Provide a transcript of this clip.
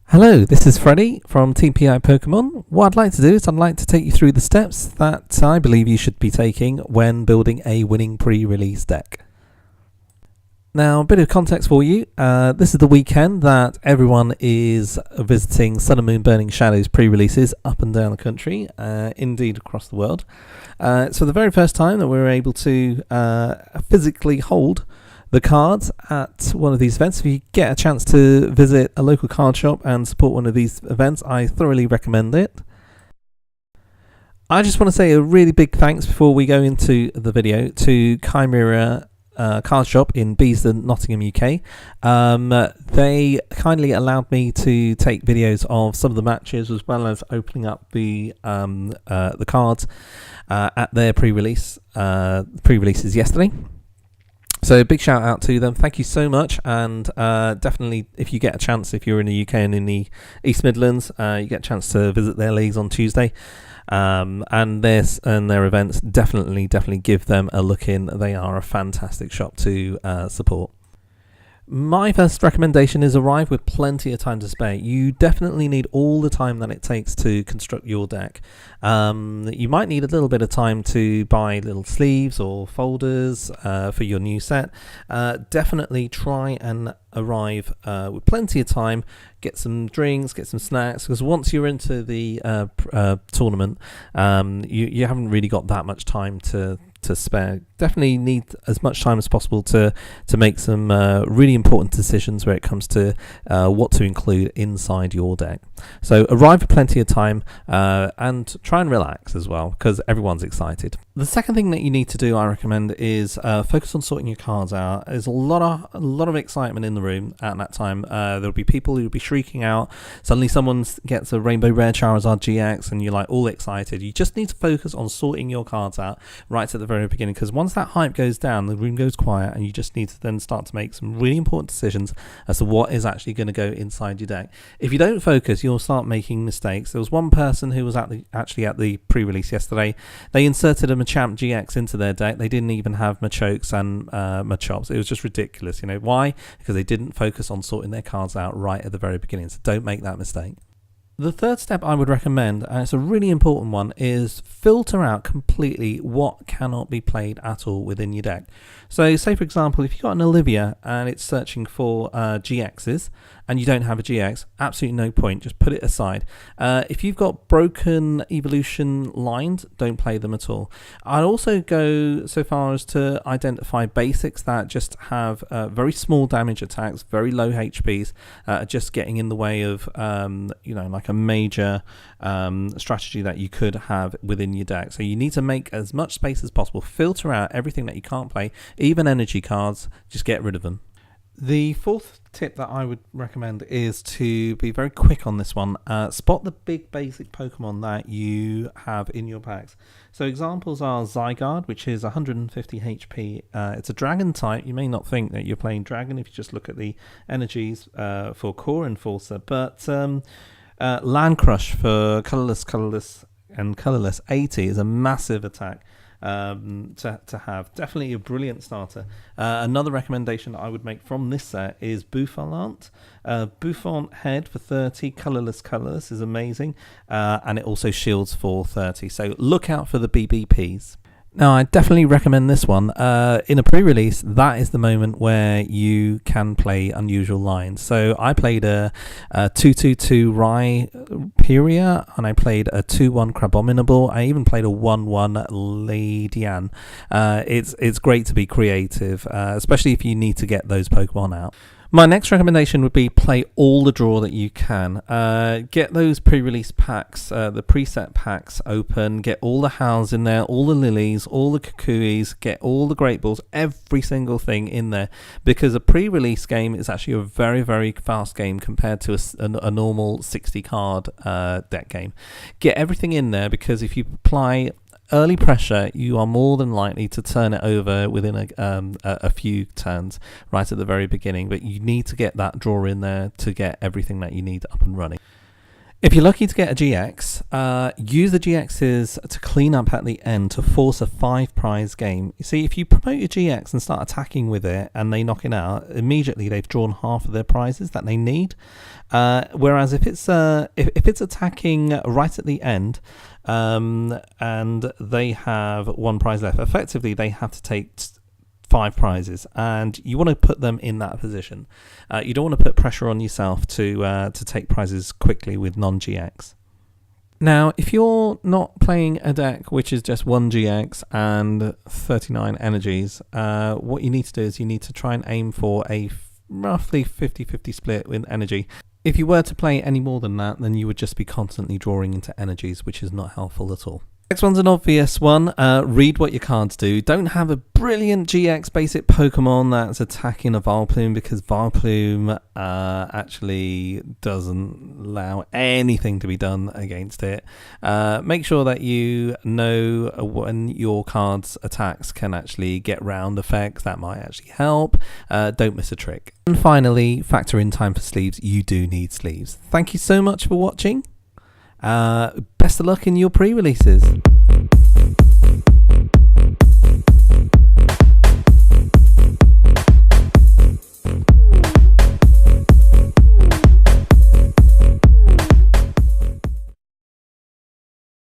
Hello, this is Freddie from TPI Pokémon. What I'd like to do is I'd like to take you through the steps that I believe you should be taking when building a winning pre-release deck. Now, a bit of context for you. This is the weekend that everyone is visiting Sun and Moon Burning Shadows pre-releases up and down the country, indeed across the world. It's for the very first time that we're able to physically hold the cards at one of these events. If you get a chance to visit a local card shop and support one of these events, I thoroughly recommend it. I just want to say a really big thanks before we go into the video to Chimera card shop in Beeston, Nottingham, UK. They kindly allowed me to take videos of some of the matches as well as opening up the cards at their pre-releases yesterday. So big shout out to them. Thank you so much. And definitely, if you get a chance, if you're in the UK and in the East Midlands, you get a chance to visit their leagues on Tuesday. And their events, definitely give them a look in. They are a fantastic shop to support. My first recommendation is arrive with plenty of time to spare. You definitely need all the time that it takes to construct your deck. You might need a little bit of time to buy little sleeves or folders for your new set. Definitely try and arrive with plenty of time. Get some drinks, get some snacks, because once you're into the tournament, you haven't really got that much time to spare. Definitely need as much time as possible to make some really important decisions where it comes to what to include inside your deck. So arrive with plenty of time and try and relax as well, because everyone's excited. The second thing that you need to do, I recommend, is focus on sorting your cards out. There's a lot of excitement in the room at that time. There'll be people who'll be shrieking out. Suddenly someone gets a Rainbow Rare Charizard GX and you're like all excited. You just need to focus on sorting your cards out right at the very beginning, because once that hype goes down, the room goes quiet, and you just need to then start to make some really important decisions as to what is actually going to go inside your deck. If you don't focus, you'll start making mistakes. There was one person who was actually at the pre-release yesterday. They inserted a Machamp GX into their deck. They didn't even have Machokes and Machops. It was just ridiculous. You know why? Because they didn't focus on sorting their cards out right at the very beginning. So don't make that mistake. The third step I would recommend, and it's a really important one, is filter out completely what cannot be played at all within your deck. So say, for example, if you've got an Olivia and it's searching for GXs and you don't have a GX, absolutely no point, just put it aside. If you've got broken evolution lines, don't play them at all. I'd also go so far as to identify basics that just have very small damage attacks, very low HPs, just getting in the way of, like a major strategy that you could have within your deck. So you need to make as much space as possible, filter out everything that you can't play, even energy cards, just get rid of them. The fourth tip that I would recommend is to be very quick on this one. Spot the big basic Pokemon that you have in your packs. So examples are Zygarde, which is 150 HP. It's a dragon type. You may not think that you're playing dragon if you just look at the energies for Core Enforcer, but Land Crush for colorless and colorless 80 is a massive attack to have. Definitely a brilliant starter. Another recommendation that I would make from this set is Bouffant. Bouffant Head for 30, colorless is amazing, and it also shields for 30. So look out for the BBPs. Now, I definitely recommend this one. In a pre-release, that is the moment where you can play unusual lines. So I played a 2/2/2 Rhyperior, and I played a 2/1 Crabominable. I even played a 1/1 Ladian. It's great to be creative, especially if you need to get those Pokemon out. My next recommendation would be play all the draw that you can. Get those pre-release packs, the preset packs open, get all the Howls in there, all the Lilies, all the Kukuis, get all the Great Balls, every single thing in there, because a pre-release game is actually a very, very fast game compared to a normal 60 card deck game. Get everything in there, because if you apply early pressure, you are more than likely to turn it over within a few turns right at the very beginning, but you need to get that draw in there to get everything that you need up and running. If you're lucky to get a GX, use the GXs to clean up at the end to force a 5-prize game. You see, if you promote your GX and start attacking with it and they knock it out, immediately they've drawn half of their prizes that they need. Whereas if it's attacking right at the end and they have 1 prize left, effectively they have to take 5 prizes, and you want to put them in that position. You don't want to put pressure on yourself to take prizes quickly with non-GX. Now, if you're not playing a deck which is just 1 GX and 39 energies, what you need to do is you need to try and aim for a roughly 50-50 split with energy. If you were to play any more than that, then you would just be constantly drawing into energies, which is not helpful at all. Next one's an obvious one. Read what your cards do. Don't have a brilliant GX basic Pokemon that's attacking a Vileplume, because Vileplume actually doesn't allow anything to be done against it. Make sure that you know when your card's attacks can actually get round effects. That might actually help. Don't miss a trick. And finally, factor in time for sleeves. You do need sleeves. Thank you so much for watching. Best of luck in your pre-releases.